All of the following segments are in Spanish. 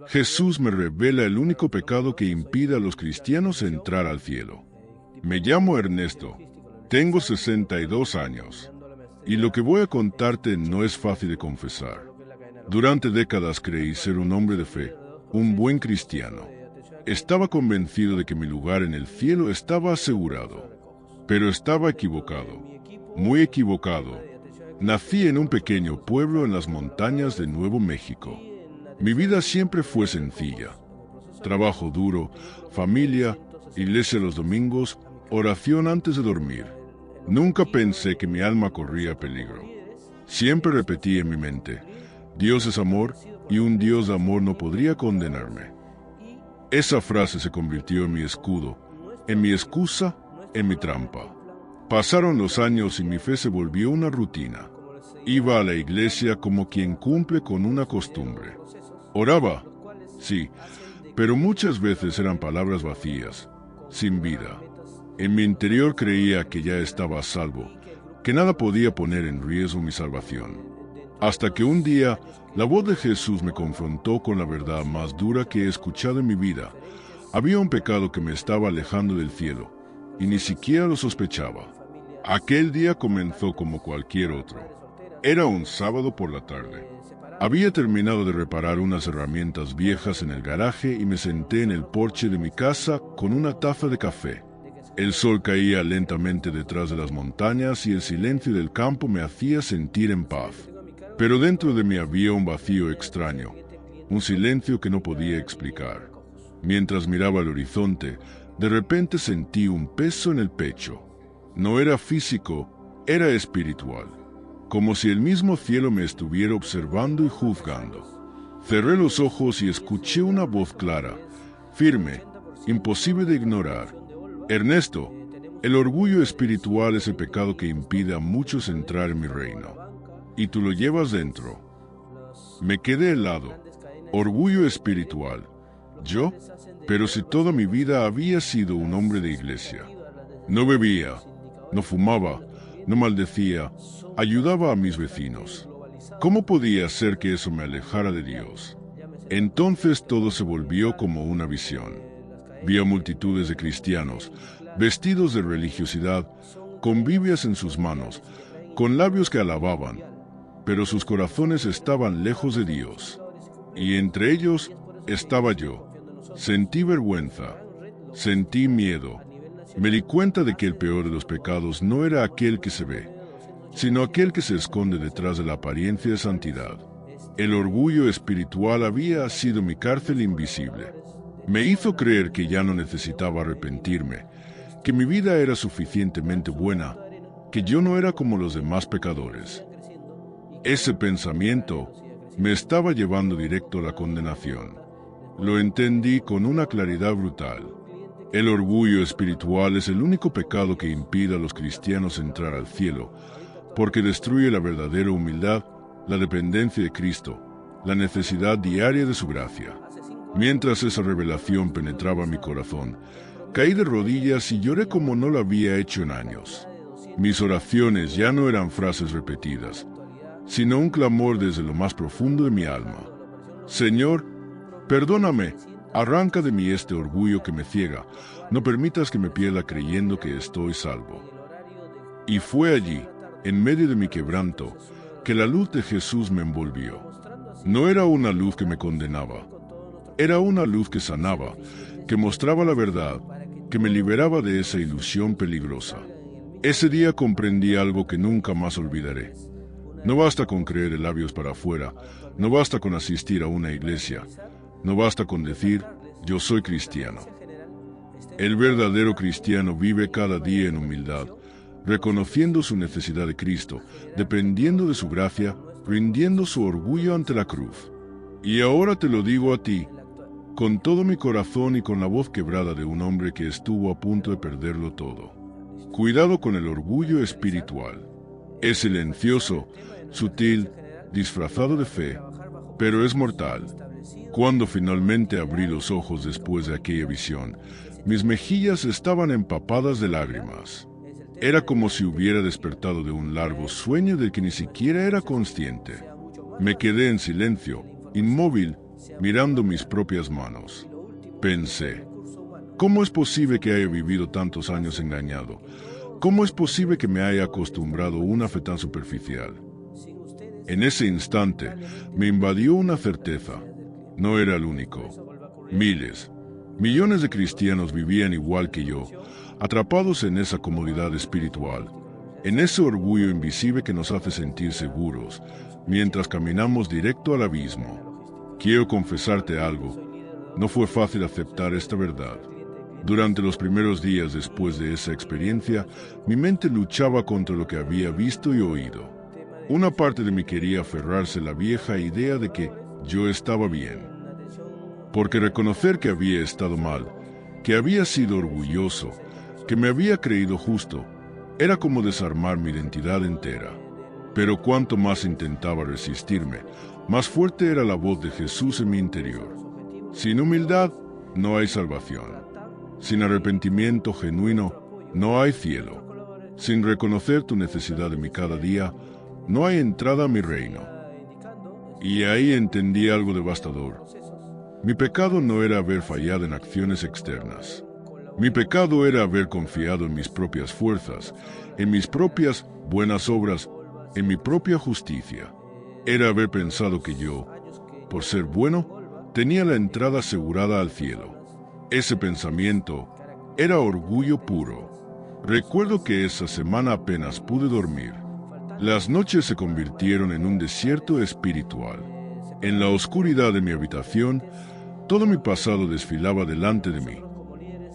Jesús me revela el único pecado que impide a los cristianos entrar al cielo. Me llamo Ernesto, tengo 62 años, y lo que voy a contarte no es fácil de confesar. Durante décadas creí ser un hombre de fe, un buen cristiano. Estaba convencido de que mi lugar en el cielo estaba asegurado, pero estaba equivocado, muy equivocado. Nací en un pequeño pueblo en las montañas de Nuevo México. Mi vida siempre fue sencilla. Trabajo duro, familia, iglesia los domingos, oración antes de dormir. Nunca pensé que mi alma corría peligro. Siempre repetí en mi mente, Dios es amor y un Dios de amor no podría condenarme. Esa frase se convirtió en mi escudo, en mi excusa, en mi trampa. Pasaron los años y mi fe se volvió una rutina. Iba a la iglesia como quien cumple con una costumbre. Oraba, sí, pero muchas veces eran palabras vacías, sin vida. En mi interior creía que ya estaba a salvo, que nada podía poner en riesgo mi salvación. Hasta que un día, la voz de Jesús me confrontó con la verdad más dura que he escuchado en mi vida. Había un pecado que me estaba alejando del cielo, y ni siquiera lo sospechaba. Aquel día comenzó como cualquier otro. Era un sábado por la tarde. Había terminado de reparar unas herramientas viejas en el garaje y me senté en el porche de mi casa con una taza de café. El sol caía lentamente detrás de las montañas y el silencio del campo me hacía sentir en paz. Pero dentro de mí había un vacío extraño, un silencio que no podía explicar. Mientras miraba el horizonte, de repente sentí un peso en el pecho. No era físico, era espiritual, como si el mismo cielo me estuviera observando y juzgando. Cerré los ojos y escuché una voz clara, firme, imposible de ignorar. Ernesto, el orgullo espiritual es el pecado que impide a muchos entrar en mi reino. Y tú lo llevas dentro. Me quedé helado. Orgullo espiritual. ¿Yo? Pero si toda mi vida había sido un hombre de iglesia. No bebía, no fumaba, no maldecía, ayudaba a mis vecinos. ¿Cómo podía ser que eso me alejara de Dios? Entonces todo se volvió como una visión. Vi a multitudes de cristianos, vestidos de religiosidad, con Biblias en sus manos, con labios que alababan, pero sus corazones estaban lejos de Dios. Y entre ellos estaba yo. Sentí vergüenza, sentí miedo. Me di cuenta de que el peor de los pecados no era aquel que se ve, sino aquel que se esconde detrás de la apariencia de santidad. El orgullo espiritual había sido mi cárcel invisible. Me hizo creer que ya no necesitaba arrepentirme, que mi vida era suficientemente buena, que yo no era como los demás pecadores. Ese pensamiento me estaba llevando directo a la condenación. Lo entendí con una claridad brutal. El orgullo espiritual es el único pecado que impide a los cristianos entrar al cielo, porque destruye la verdadera humildad, la dependencia de Cristo, la necesidad diaria de su gracia. Mientras esa revelación penetraba mi corazón, caí de rodillas y lloré como no lo había hecho en años. Mis oraciones ya no eran frases repetidas, sino un clamor desde lo más profundo de mi alma. Señor, perdóname, arranca de mí este orgullo que me ciega, no permitas que me pierda creyendo que estoy salvo. Y fue allí, en medio de mi quebranto, que la luz de Jesús me envolvió. No era una luz que me condenaba, era una luz que sanaba, que mostraba la verdad, que me liberaba de esa ilusión peligrosa. Ese día comprendí algo que nunca más olvidaré. No basta con creer de labios para afuera, no basta con asistir a una iglesia, no basta con decir, yo soy cristiano. El verdadero cristiano vive cada día en humildad, reconociendo su necesidad de Cristo, dependiendo de su gracia, rindiendo su orgullo ante la cruz. Y ahora te lo digo a ti, con todo mi corazón y con la voz quebrada de un hombre que estuvo a punto de perderlo todo. Cuidado con el orgullo espiritual. Es silencioso, sutil, disfrazado de fe, pero es mortal. Cuando finalmente abrí los ojos después de aquella visión, mis mejillas estaban empapadas de lágrimas. Era como si hubiera despertado de un largo sueño del que ni siquiera era consciente. Me quedé en silencio, inmóvil, mirando mis propias manos. Pensé, ¿cómo es posible que haya vivido tantos años engañado? ¿Cómo es posible que me haya acostumbrado a una fe tan superficial? En ese instante me invadió una certeza. No era el único. Miles, millones de cristianos vivían igual que yo, atrapados en esa comodidad espiritual, en ese orgullo invisible que nos hace sentir seguros, mientras caminamos directo al abismo. Quiero confesarte algo. No fue fácil aceptar esta verdad. Durante los primeros días después de esa experiencia, mi mente luchaba contra lo que había visto y oído. Una parte de mí quería aferrarse a la vieja idea de que yo estaba bien. Porque reconocer que había estado mal, que había sido orgulloso, que me había creído justo, era como desarmar mi identidad entera. Pero cuanto más intentaba resistirme, más fuerte era la voz de Jesús en mi interior. Sin humildad, no hay salvación. Sin arrepentimiento genuino, no hay cielo. Sin reconocer tu necesidad de mí cada día, no hay entrada a mi reino. Y ahí entendí algo devastador. Mi pecado no era haber fallado en acciones externas. Mi pecado era haber confiado en mis propias fuerzas, en mis propias buenas obras, en mi propia justicia. Era haber pensado que yo, por ser bueno, tenía la entrada asegurada al cielo. Ese pensamiento era orgullo puro. Recuerdo que esa semana apenas pude dormir. Las noches se convirtieron en un desierto espiritual. En la oscuridad de mi habitación, todo mi pasado desfilaba delante de mí.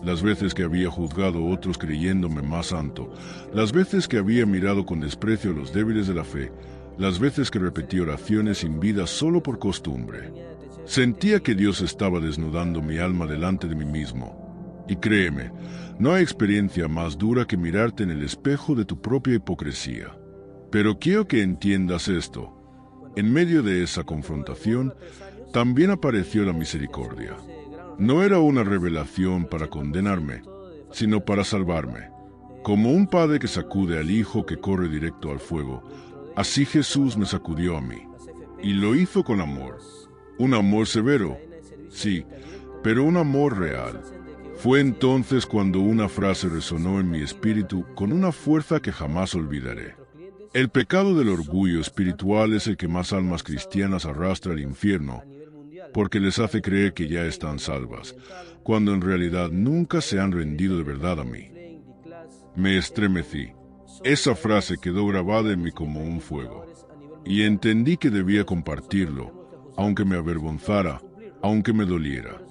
Las veces que había juzgado a otros creyéndome más santo, las veces que había mirado con desprecio a los débiles de la fe, las veces que repetí oraciones sin vida solo por costumbre. Sentía que Dios estaba desnudando mi alma delante de mí mismo. Y créeme, no hay experiencia más dura que mirarte en el espejo de tu propia hipocresía. Pero quiero que entiendas esto. En medio de esa confrontación, también apareció la misericordia. No era una revelación para condenarme, sino para salvarme. Como un padre que sacude al hijo que corre directo al fuego, así Jesús me sacudió a mí. Y lo hizo con amor. Un amor severo, sí, pero un amor real. Fue entonces cuando una frase resonó en mi espíritu con una fuerza que jamás olvidaré. El pecado del orgullo espiritual es el que más almas cristianas arrastra al infierno, porque les hace creer que ya están salvas, cuando en realidad nunca se han rendido de verdad a mí. Me estremecí. Esa frase quedó grabada en mí como un fuego, y entendí que debía compartirlo, aunque me avergonzara, aunque me doliera.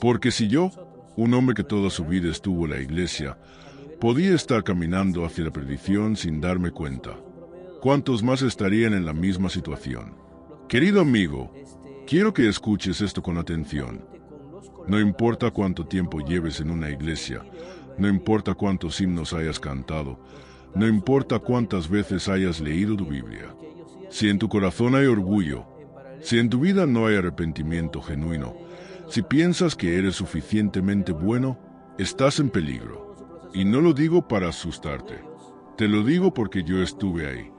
Porque si yo, un hombre que toda su vida estuvo en la iglesia, podía estar caminando hacia la perdición sin darme cuenta, ¿cuántos más estarían en la misma situación? Querido amigo, quiero que escuches esto con atención. No importa cuánto tiempo lleves en una iglesia, no importa cuántos himnos hayas cantado, no importa cuántas veces hayas leído tu Biblia. Si en tu corazón hay orgullo, si en tu vida no hay arrepentimiento genuino, si piensas que eres suficientemente bueno, estás en peligro. Y no lo digo para asustarte. Te lo digo porque yo estuve ahí.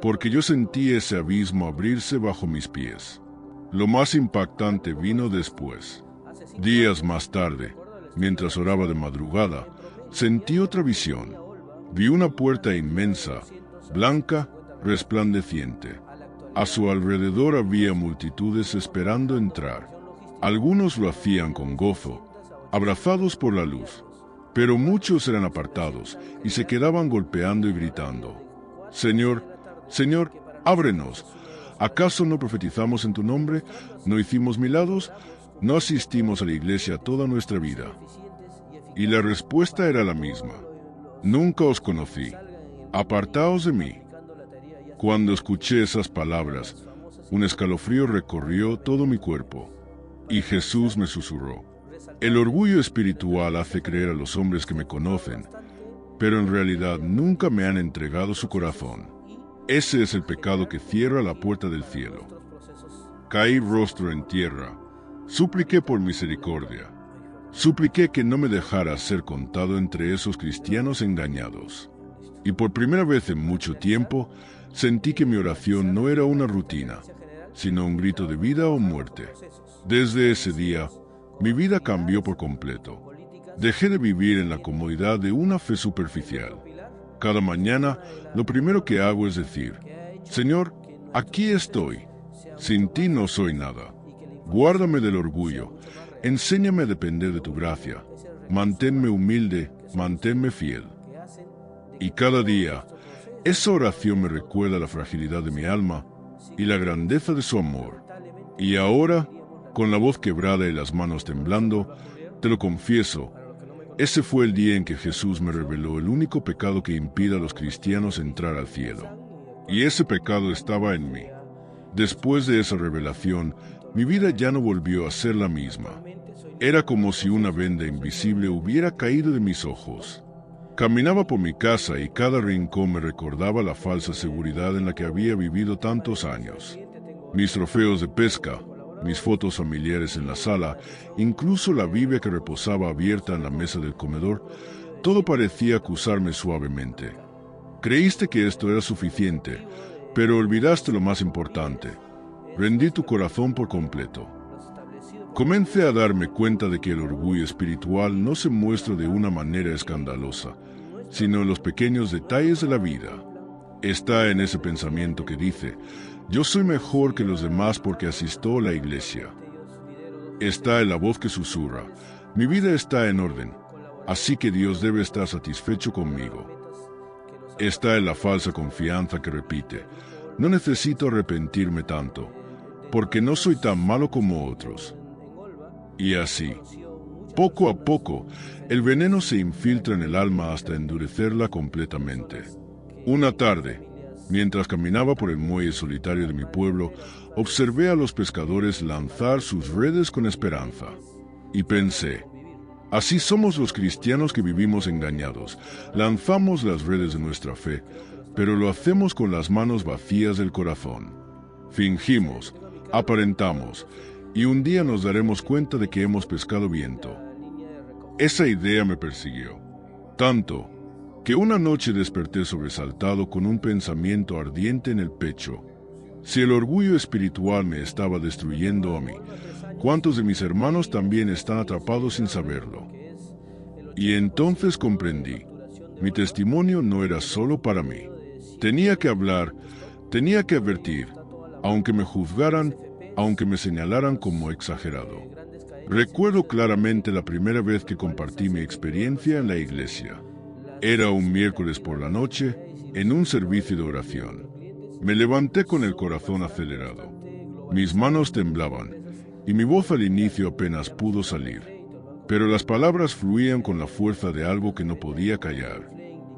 Porque yo sentí ese abismo abrirse bajo mis pies. Lo más impactante vino después. Días más tarde, mientras oraba de madrugada, sentí otra visión. Vi una puerta inmensa, blanca, resplandeciente. A su alrededor había multitudes esperando entrar. Algunos lo hacían con gozo, abrazados por la luz, pero muchos eran apartados y se quedaban golpeando y gritando: Señor, Señor, ábrenos. ¿Acaso no profetizamos en tu nombre? ¿No hicimos milagros? ¿No asistimos a la iglesia toda nuestra vida? Y la respuesta era la misma: nunca os conocí. Apartaos de mí. Cuando escuché esas palabras, un escalofrío recorrió todo mi cuerpo. Y Jesús me susurró: el orgullo espiritual hace creer a los hombres que me conocen, pero en realidad nunca me han entregado su corazón. Ese es el pecado que cierra la puerta del cielo. Caí rostro en tierra. Supliqué por misericordia. Supliqué que no me dejara ser contado entre esos cristianos engañados. Y por primera vez en mucho tiempo, sentí que mi oración no era una rutina, sino un grito de vida o muerte. Desde ese día, mi vida cambió por completo. Dejé de vivir en la comodidad de una fe superficial. Cada mañana, lo primero que hago es decir, Señor, aquí estoy. Sin ti no soy nada. Guárdame del orgullo. Enséñame a depender de tu gracia. Manténme humilde, manténme fiel. Y cada día, esa oración me recuerda la fragilidad de mi alma y la grandeza de su amor. Y ahora, con la voz quebrada y las manos temblando, te lo confieso, ese fue el día en que Jesús me reveló el único pecado que impide a los cristianos entrar al cielo. Y ese pecado estaba en mí. Después de esa revelación, mi vida ya no volvió a ser la misma. Era como si una venda invisible hubiera caído de mis ojos. Caminaba por mi casa y cada rincón me recordaba la falsa seguridad en la que había vivido tantos años. Mis trofeos de pesca, mis fotos familiares en la sala, incluso la Biblia que reposaba abierta en la mesa del comedor, todo parecía acusarme suavemente. Creíste que esto era suficiente, pero olvidaste lo más importante. Rendí tu corazón por completo. Comencé a darme cuenta de que el orgullo espiritual no se muestra de una manera escandalosa, sino en los pequeños detalles de la vida. Está en ese pensamiento que dice, yo soy mejor que los demás porque asisto a la iglesia. Está en la voz que susurra, mi vida está en orden, así que Dios debe estar satisfecho conmigo. Está en la falsa confianza que repite, no necesito arrepentirme tanto, porque no soy tan malo como otros. Y así, poco a poco, el veneno se infiltra en el alma hasta endurecerla completamente. Una tarde, mientras caminaba por el muelle solitario de mi pueblo, observé a los pescadores lanzar sus redes con esperanza. Y pensé, así somos los cristianos que vivimos engañados. Lanzamos las redes de nuestra fe, pero lo hacemos con las manos vacías del corazón. Fingimos, aparentamos, y un día nos daremos cuenta de que hemos pescado viento. Esa idea me persiguió, tanto que una noche desperté sobresaltado con un pensamiento ardiente en el pecho. Si el orgullo espiritual me estaba destruyendo a mí, ¿cuántos de mis hermanos también están atrapados sin saberlo? Y entonces comprendí, mi testimonio no era solo para mí. Tenía que hablar, tenía que advertir, aunque me juzgaran, aunque me señalaran como exagerado. Recuerdo claramente la primera vez que compartí mi experiencia en la iglesia. Era un miércoles por la noche, en un servicio de oración. Me levanté con el corazón acelerado. Mis manos temblaban, y mi voz al inicio apenas pudo salir. Pero las palabras fluían con la fuerza de algo que no podía callar.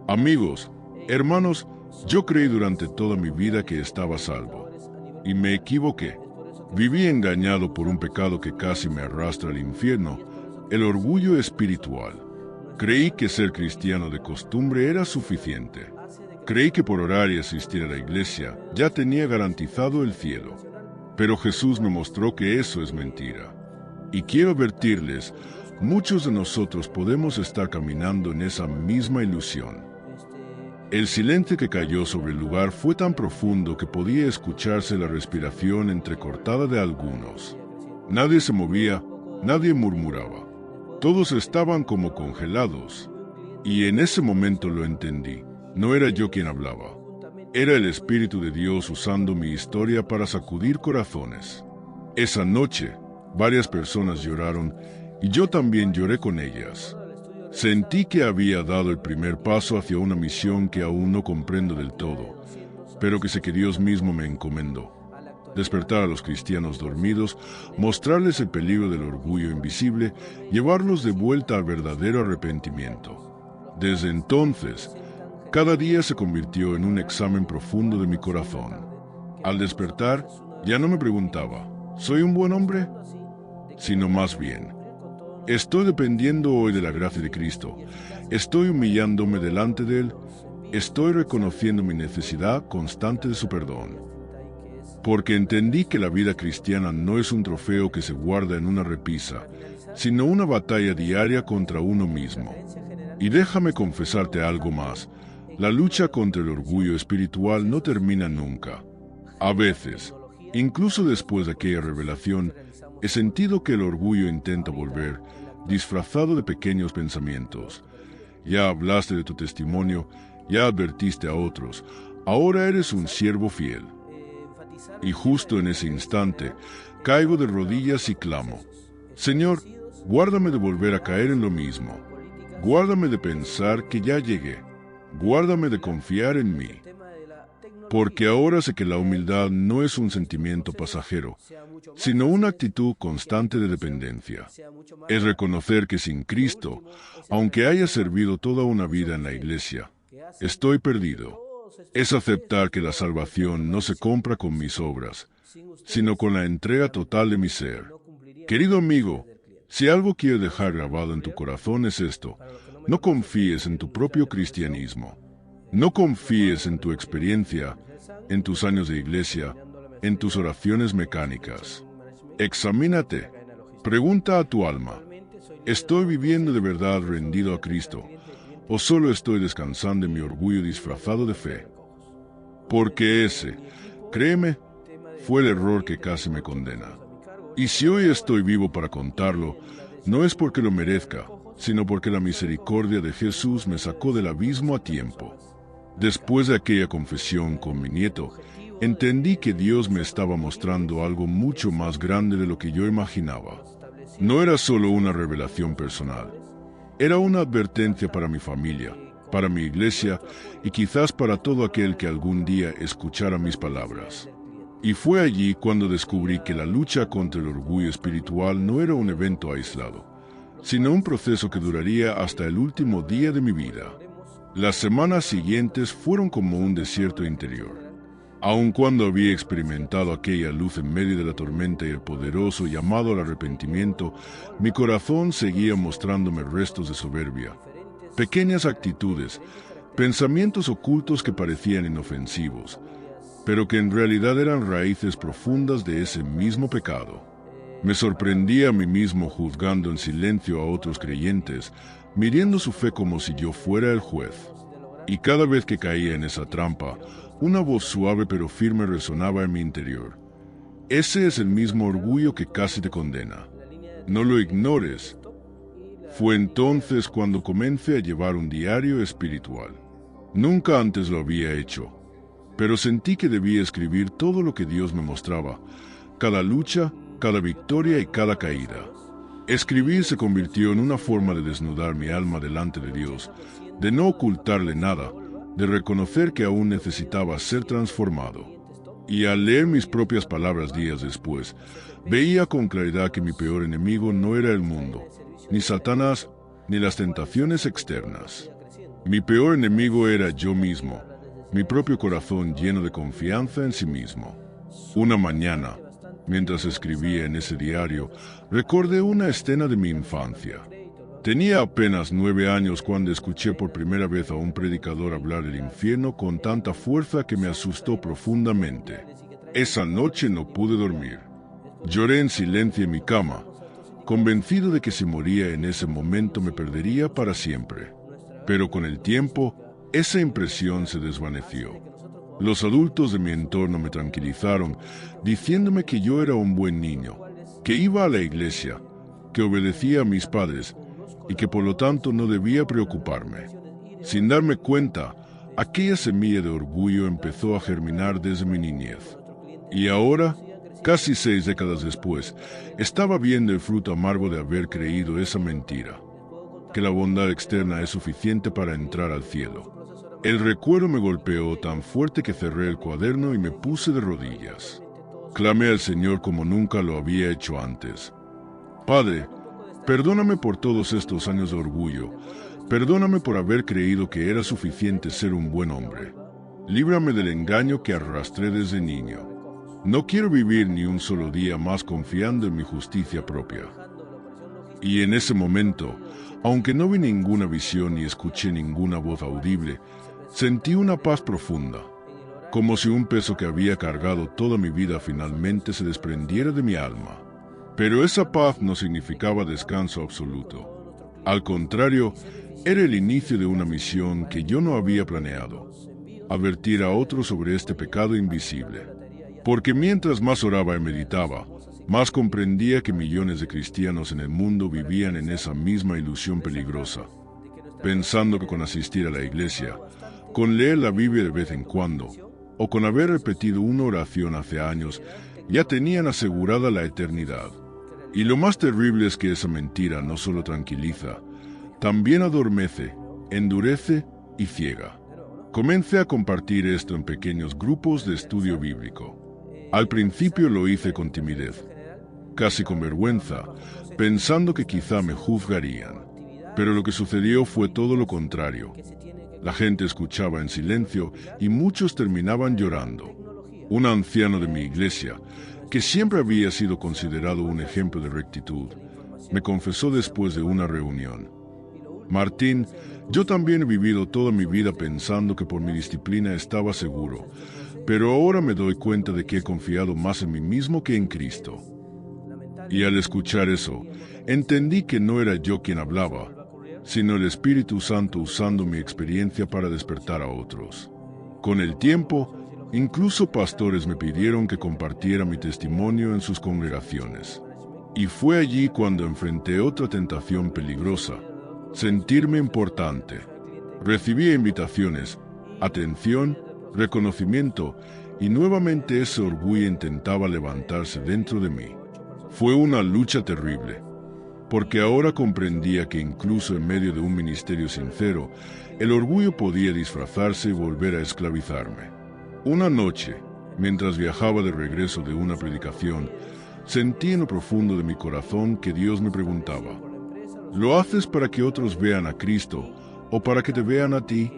Amigos, hermanos, yo creí durante toda mi vida que estaba salvo. Y me equivoqué. Viví engañado por un pecado que casi me arrastra al infierno, el orgullo espiritual. Creí que ser cristiano de costumbre era suficiente. Creí que por orar y asistir a la iglesia ya tenía garantizado el cielo. Pero Jesús me mostró que eso es mentira. Y quiero advertirles, muchos de nosotros podemos estar caminando en esa misma ilusión. El silencio que cayó sobre el lugar fue tan profundo que podía escucharse la respiración entrecortada de algunos. Nadie se movía, nadie murmuraba. Todos estaban como congelados. Y en ese momento lo entendí. No era yo quien hablaba. Era el Espíritu de Dios usando mi historia para sacudir corazones. Esa noche, varias personas lloraron y yo también lloré con ellas. Sentí que había dado el primer paso hacia una misión que aún no comprendo del todo, pero que sé que Dios mismo me encomendó. Despertar a los cristianos dormidos, mostrarles el peligro del orgullo invisible, llevarlos de vuelta al verdadero arrepentimiento. Desde entonces, cada día se convirtió en un examen profundo de mi corazón. Al despertar, ya no me preguntaba, ¿soy un buen hombre? Sino más bien, ¿estoy dependiendo hoy de la gracia de Cristo? ¿Estoy humillándome delante de Él? ¿Estoy reconociendo mi necesidad constante de su perdón? Porque entendí que la vida cristiana no es un trofeo que se guarda en una repisa, sino una batalla diaria contra uno mismo. Y déjame confesarte algo más. La lucha contra el orgullo espiritual no termina nunca. A veces, incluso después de aquella revelación, He sentido que el orgullo intenta volver, disfrazado de pequeños pensamientos. Ya hablaste de tu testimonio, ya advertiste a otros, ahora eres un siervo fiel. Y justo en ese instante, caigo de rodillas y clamo: Señor, guárdame de volver a caer en lo mismo. Guárdame de pensar que ya llegué. Guárdame de confiar en mí. Porque ahora sé que la humildad no es un sentimiento pasajero, sino una actitud constante de dependencia. Es reconocer que sin Cristo, aunque haya servido toda una vida en la iglesia, estoy perdido. Es aceptar que la salvación no se compra con mis obras, sino con la entrega total de mi ser. Querido amigo, si algo quiero dejar grabado en tu corazón es esto: no confíes en tu propio cristianismo. No confíes en tu experiencia, en tus años de iglesia, en tus oraciones mecánicas. Examínate. Pregunta a tu alma: ¿estoy viviendo de verdad rendido a Cristo? ¿O solo estoy descansando en mi orgullo disfrazado de fe? Porque ese, créeme, fue el error que casi me condena. Y si hoy estoy vivo para contarlo, no es porque lo merezca, sino porque la misericordia de Jesús me sacó del abismo a tiempo. Después de aquella confesión con mi nieto, entendí que Dios me estaba mostrando algo mucho más grande de lo que yo imaginaba. No era solo una revelación personal, era una advertencia para mi familia, para mi iglesia y quizás para todo aquel que algún día escuchara mis palabras. Y fue allí cuando descubrí que la lucha contra el orgullo espiritual no era un evento aislado, sino un proceso que duraría hasta el último día de mi vida. Las semanas siguientes fueron como un desierto interior. Aun cuando había experimentado aquella luz en medio de la tormenta y el poderoso llamado al arrepentimiento, mi corazón seguía mostrándome restos de soberbia, pequeñas actitudes, pensamientos ocultos que parecían inofensivos, pero que en realidad eran raíces profundas de ese mismo pecado. Me sorprendía a mí mismo juzgando en silencio a otros creyentes, midiendo su fe como si yo fuera el juez. Y cada vez que caía en esa trampa, una voz suave pero firme resonaba en mi interior: ese es el mismo orgullo que casi te condena. No lo ignores. Fue entonces cuando comencé a llevar un diario espiritual. Nunca antes lo había hecho, pero sentí que debía escribir todo lo que Dios me mostraba, cada lucha, cada victoria y cada caída. Escribir se convirtió en una forma de desnudar mi alma delante de Dios, de no ocultarle nada, de reconocer que aún necesitaba ser transformado. Y al leer mis propias palabras días después, veía con claridad que mi peor enemigo no era el mundo, ni Satanás, ni las tentaciones externas. Mi peor enemigo era yo mismo, mi propio corazón lleno de confianza en sí mismo. Una mañana, mientras escribía en ese diario, recordé una escena de mi infancia. Tenía apenas 9 años cuando escuché por primera vez a un predicador hablar del infierno con tanta fuerza que me asustó profundamente. Esa noche no pude dormir. Lloré en silencio en mi cama, convencido de que si moría en ese momento me perdería para siempre. Pero con el tiempo, esa impresión se desvaneció. Los adultos de mi entorno me tranquilizaron, diciéndome que yo era un buen niño, que iba a la iglesia, que obedecía a mis padres y que por lo tanto no debía preocuparme. Sin darme cuenta, aquella semilla de orgullo empezó a germinar desde mi niñez. Y ahora, casi 6 décadas después, estaba viendo el fruto amargo de haber creído esa mentira, que la bondad externa es suficiente para entrar al cielo. El recuerdo me golpeó tan fuerte que cerré el cuaderno y me puse de rodillas. Clamé al Señor como nunca lo había hecho antes. Padre, perdóname por todos estos años de orgullo. Perdóname por haber creído que era suficiente ser un buen hombre. Líbrame del engaño que arrastré desde niño. No quiero vivir ni un solo día más confiando en mi justicia propia. Y en ese momento, aunque no vi ninguna visión ni escuché ninguna voz audible, sentí una paz profunda, como si un peso que había cargado toda mi vida finalmente se desprendiera de mi alma. Pero esa paz no significaba descanso absoluto. Al contrario, era el inicio de una misión que yo no había planeado: advertir a otros sobre este pecado invisible. Porque mientras más oraba y meditaba, más comprendía que millones de cristianos en el mundo vivían en esa misma ilusión peligrosa, pensando que con asistir a la iglesia, con leer la Biblia de vez en cuando, o con haber repetido una oración hace años, ya tenían asegurada la eternidad. Y lo más terrible es que esa mentira no solo tranquiliza, también adormece, endurece y ciega. Comencé a compartir esto en pequeños grupos de estudio bíblico. Al principio lo hice con timidez, casi con vergüenza, pensando que quizá me juzgarían. Pero lo que sucedió fue todo lo contrario. La gente escuchaba en silencio y muchos terminaban llorando. Un anciano de mi iglesia, que siempre había sido considerado un ejemplo de rectitud, me confesó después de una reunión: Martín, yo también he vivido toda mi vida pensando que por mi disciplina estaba seguro, pero ahora me doy cuenta de que he confiado más en mí mismo que en Cristo. Y al escuchar eso, entendí que no era yo quien hablaba, sino el Espíritu Santo usando mi experiencia para despertar a otros. Con el tiempo, incluso pastores me pidieron que compartiera mi testimonio en sus congregaciones. Y fue allí cuando enfrenté otra tentación peligrosa: sentirme importante. Recibía invitaciones, atención, reconocimiento, y nuevamente ese orgullo intentaba levantarse dentro de mí. Fue una lucha terrible, porque ahora comprendía que incluso en medio de un ministerio sincero, el orgullo podía disfrazarse y volver a esclavizarme. Una noche, mientras viajaba de regreso de una predicación, sentí en lo profundo de mi corazón que Dios me preguntaba: ¿lo haces para que otros vean a Cristo o para que te vean a ti?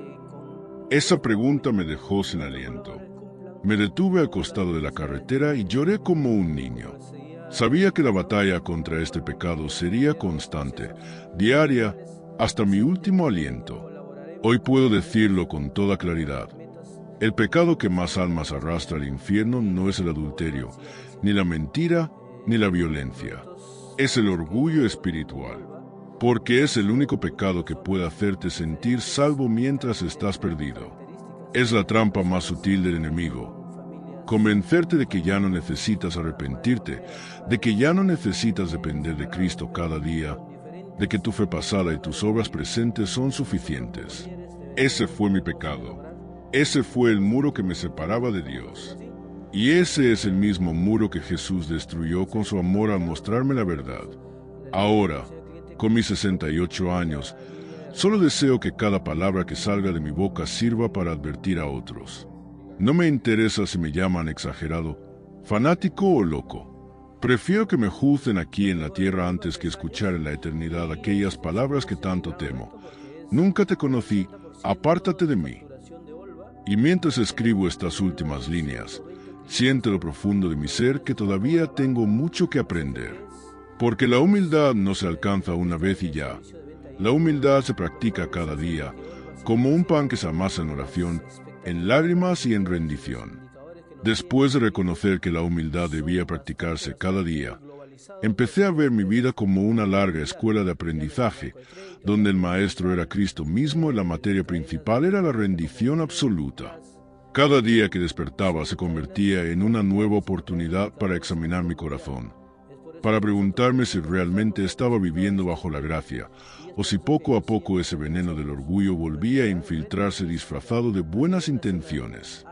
Esa pregunta me dejó sin aliento. Me detuve al costado de la carretera y lloré como un niño. Sabía que la batalla contra este pecado sería constante, diaria, hasta mi último aliento. Hoy puedo decirlo con toda claridad: el pecado que más almas arrastra al infierno no es el adulterio, ni la mentira, ni la violencia. Es el orgullo espiritual, porque es el único pecado que puede hacerte sentir salvo mientras estás perdido. Es la trampa más sutil del enemigo: convencerte de que ya no necesitas arrepentirte, de que ya no necesitas depender de Cristo cada día, de que tu fe pasada y tus obras presentes son suficientes. Ese fue mi pecado. Ese fue el muro que me separaba de Dios. Y ese es el mismo muro que Jesús destruyó con su amor al mostrarme la verdad. Ahora, con mis 68 años, solo deseo que cada palabra que salga de mi boca sirva para advertir a otros. No me interesa si me llaman exagerado, fanático o loco. Prefiero que me juzguen aquí en la tierra antes que escuchar en la eternidad aquellas palabras que tanto temo: nunca te conocí, apártate de mí. Y mientras escribo estas últimas líneas, siento en lo profundo de mi ser que todavía tengo mucho que aprender. Porque la humildad no se alcanza una vez y ya. La humildad se practica cada día, como un pan que se amasa en oración, en lágrimas y en rendición. Después de reconocer que la humildad debía practicarse cada día, empecé a ver mi vida como una larga escuela de aprendizaje, donde el maestro era Cristo mismo y la materia principal era la rendición absoluta. Cada día que despertaba se convertía en una nueva oportunidad para examinar mi corazón, para preguntarme si realmente estaba viviendo bajo la gracia, o si poco a poco ese veneno del orgullo volvía a infiltrarse disfrazado de buenas intenciones.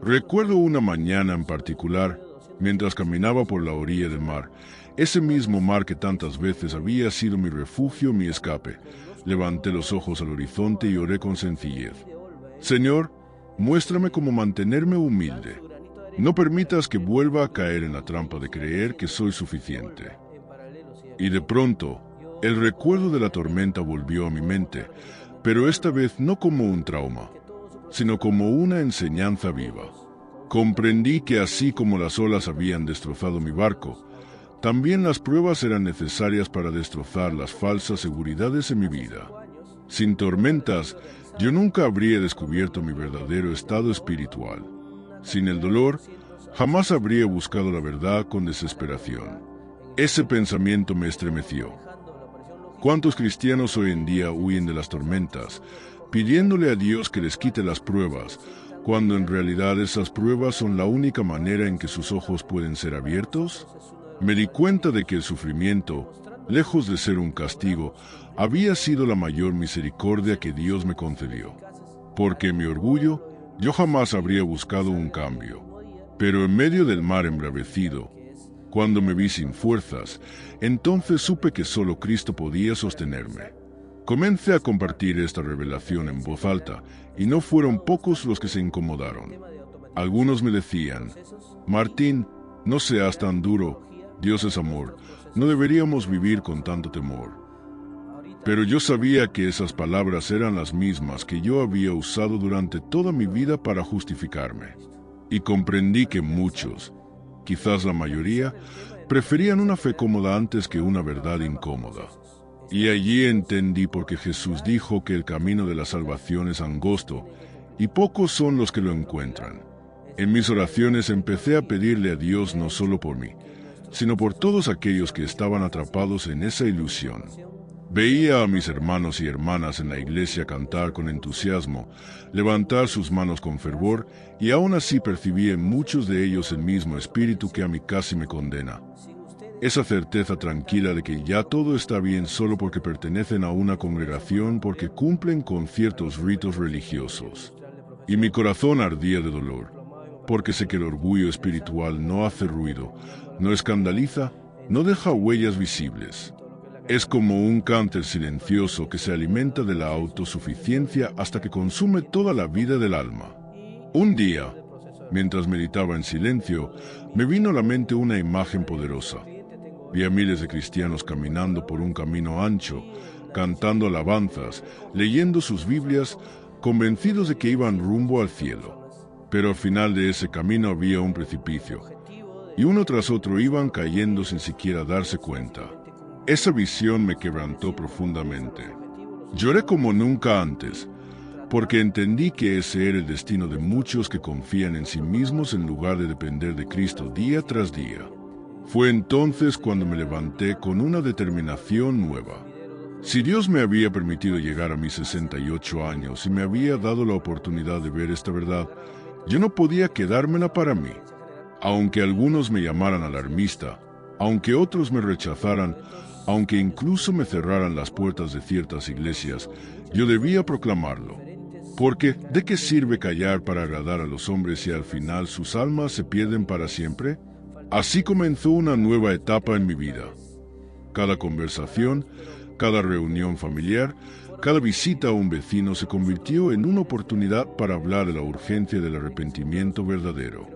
Recuerdo una mañana en particular, mientras caminaba por la orilla del mar, ese mismo mar que tantas veces había sido mi refugio, mi escape. Levanté los ojos al horizonte y oré con sencillez: Señor, muéstrame cómo mantenerme humilde. No permitas que vuelva a caer en la trampa de creer que soy suficiente. Y de pronto, el recuerdo de la tormenta volvió a mi mente, pero esta vez no como un trauma, sino como una enseñanza viva. Comprendí que así como las olas habían destrozado mi barco, también las pruebas eran necesarias para destrozar las falsas seguridades en mi vida. Sin tormentas, yo nunca habría descubierto mi verdadero estado espiritual. Sin el dolor, jamás habría buscado la verdad con desesperación. Ese pensamiento me estremeció. ¿Cuántos cristianos hoy en día huyen de las tormentas, pidiéndole a Dios que les quite las pruebas, cuando en realidad esas pruebas son la única manera en que sus ojos pueden ser abiertos? Me di cuenta de que el sufrimiento, lejos de ser un castigo, había sido la mayor misericordia que Dios me concedió. Porque en mi orgullo, yo jamás habría buscado un cambio. Pero en medio del mar embravecido, cuando me vi sin fuerzas, entonces supe que solo Cristo podía sostenerme. Comencé a compartir esta revelación en voz alta, y no fueron pocos los que se incomodaron. Algunos me decían: Martín, no seas tan duro, Dios es amor, no deberíamos vivir con tanto temor. Pero yo sabía que esas palabras eran las mismas que yo había usado durante toda mi vida para justificarme. Y comprendí que muchos, quizás la mayoría, preferían una fe cómoda antes que una verdad incómoda. Y allí entendí por qué Jesús dijo que el camino de la salvación es angosto, y pocos son los que lo encuentran. En mis oraciones empecé a pedirle a Dios no solo por mí, sino por todos aquellos que estaban atrapados en esa ilusión. Veía a mis hermanos y hermanas en la iglesia cantar con entusiasmo, levantar sus manos con fervor, y aún así percibía en muchos de ellos el mismo espíritu que a mí casi me condena. Esa certeza tranquila de que ya todo está bien solo porque pertenecen a una congregación, porque cumplen con ciertos ritos religiosos. Y mi corazón ardía de dolor, porque sé que el orgullo espiritual no hace ruido, no escandaliza, no deja huellas visibles. Es como un cáncer silencioso que se alimenta de la autosuficiencia hasta que consume toda la vida del alma. Un día, mientras meditaba en silencio, me vino a la mente una imagen poderosa. Vi a miles de cristianos caminando por un camino ancho, cantando alabanzas, leyendo sus Biblias, convencidos de que iban rumbo al cielo. Pero al final de ese camino había un precipicio, y uno tras otro iban cayendo sin siquiera darse cuenta. Esa visión me quebrantó profundamente. Lloré como nunca antes, porque entendí que ese era el destino de muchos que confían en sí mismos en lugar de depender de Cristo día tras día. Fue entonces cuando me levanté con una determinación nueva. Si Dios me había permitido llegar a mis 68 años y me había dado la oportunidad de ver esta verdad, yo no podía quedármela para mí. Aunque algunos me llamaran alarmista, aunque otros me rechazaran, aunque incluso me cerraran las puertas de ciertas iglesias, yo debía proclamarlo. Porque, ¿de qué sirve callar para agradar a los hombres si al final sus almas se pierden para siempre? Así comenzó una nueva etapa en mi vida. Cada conversación, cada reunión familiar, cada visita a un vecino se convirtió en una oportunidad para hablar de la urgencia del arrepentimiento verdadero.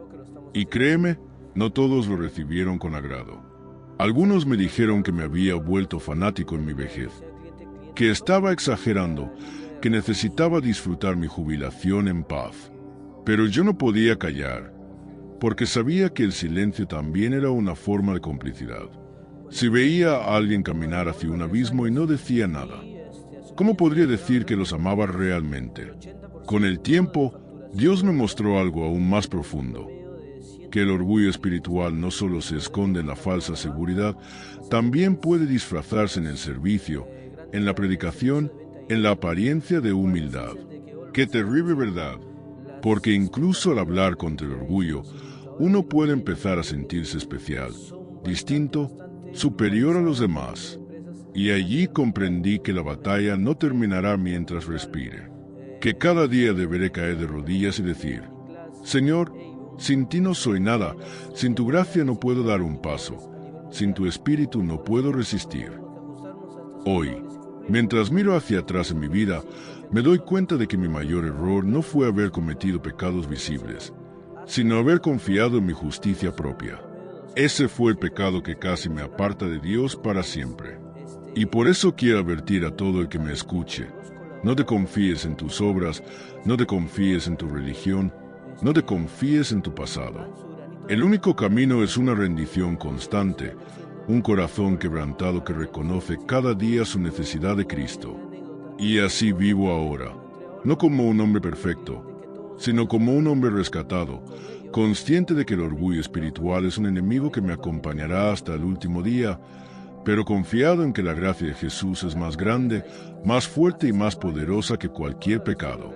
Y créeme, no todos lo recibieron con agrado. Algunos me dijeron que me había vuelto fanático en mi vejez, que estaba exagerando, que necesitaba disfrutar mi jubilación en paz. Pero yo no podía callar, porque sabía que el silencio también era una forma de complicidad. Si veía a alguien caminar hacia un abismo y no decía nada, ¿cómo podría decir que los amaba realmente? Con el tiempo, Dios me mostró algo aún más profundo, que el orgullo espiritual no solo se esconde en la falsa seguridad, también puede disfrazarse en el servicio, en la predicación, en la apariencia de humildad. ¡Qué terrible verdad! Porque incluso al hablar contra el orgullo, uno puede empezar a sentirse especial, distinto, superior a los demás. Y allí comprendí que la batalla no terminará mientras respire, que cada día deberé caer de rodillas y decir: Señor, sin ti no soy nada, sin tu gracia no puedo dar un paso, sin tu espíritu no puedo resistir. Hoy, mientras miro hacia atrás en mi vida, me doy cuenta de que mi mayor error no fue haber cometido pecados visibles, sino haber confiado en mi justicia propia. Ese fue el pecado que casi me aparta de Dios para siempre. Y por eso quiero advertir a todo el que me escuche: no te confíes en tus obras, no te confíes en tu religión, no te confíes en tu pasado. El único camino es una rendición constante, un corazón quebrantado que reconoce cada día su necesidad de Cristo. Y así vivo ahora, no como un hombre perfecto, sino como un hombre rescatado, consciente de que el orgullo espiritual es un enemigo que me acompañará hasta el último día, pero confiado en que la gracia de Jesús es más grande, más fuerte y más poderosa que cualquier pecado.